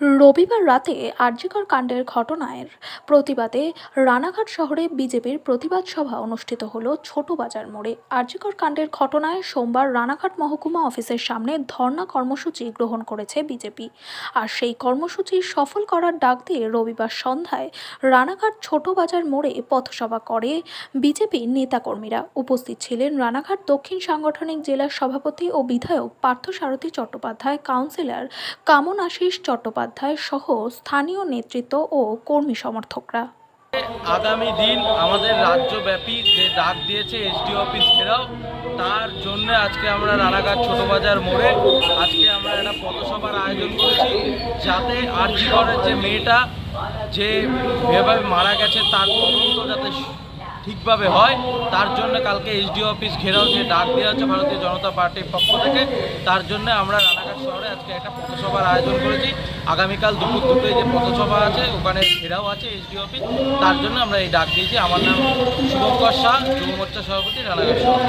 রবিবার রাতে আরজিকর কাণ্ডের ঘটনার প্রতিবাদে রানাঘাট শহরে বিজেপির প্রতিবাদ সভা অনুষ্ঠিত হলো ছোট বাজার মোড়ে। আরজিকর কাণ্ডের ঘটনায় সোমবার রানাঘাট মহকুমা অফিসের সামনে ধর্ণা কর্মসূচি গ্রহণ করেছে বিজেপি। আর সেই কর্মসূচি সফল করার ডাক দিয়ে রবিবার সন্ধ্যায় রানাঘাট ছোট বাজার মোড়ে পথসভা করে বিজেপির নেতাকর্মীরা। উপস্থিত ছিলেন রানাঘাট দক্ষিণ সাংগঠনিক জেলার সভাপতি ও বিধায়ক পার্থসারথী চট্টোপাধ্যায়, কাউন্সিলর কামন আশিস চট্টোপাধ্যায় সহ স্থানীয় নেতৃত্ব ও কর্মী সমর্থকরা। আগামী দিন আমাদের রাজ্যব্যাপী যে ডাক দিয়েছে এসডি অফিস ঘেরাও, তার জন্য আজকে আমরা রানাঘাট ছোট বাজার মোড়ে আজকে আমরা একটা পথসভার আয়োজন করেছি, যাতে আরজি করের যে মেয়েটা যে যেভাবে মারা গেছে তার তদন্ত যাতে ঠিকভাবে হয়, তার জন্য কালকে এসডি অফিস ঘেরাও যে ডাক দেওয়া হচ্ছে ভারতীয় জনতা পার্টির পক্ষ থেকে, তার জন্য আমরা রানাঘাট শহরে আজকে একটা পথসভার আয়োজন করেছি। আগামীকাল দুপুর দুটোয় যে পথসভা আছে ওখানে ঘেরাও আছে এসডি অফিস, তার জন্য আমরা এই ডাক দিয়েছি। আমার নাম শুভঙ্কর শাহ, যুব মোর্চা সভাপতি, রানাঘাট শহর।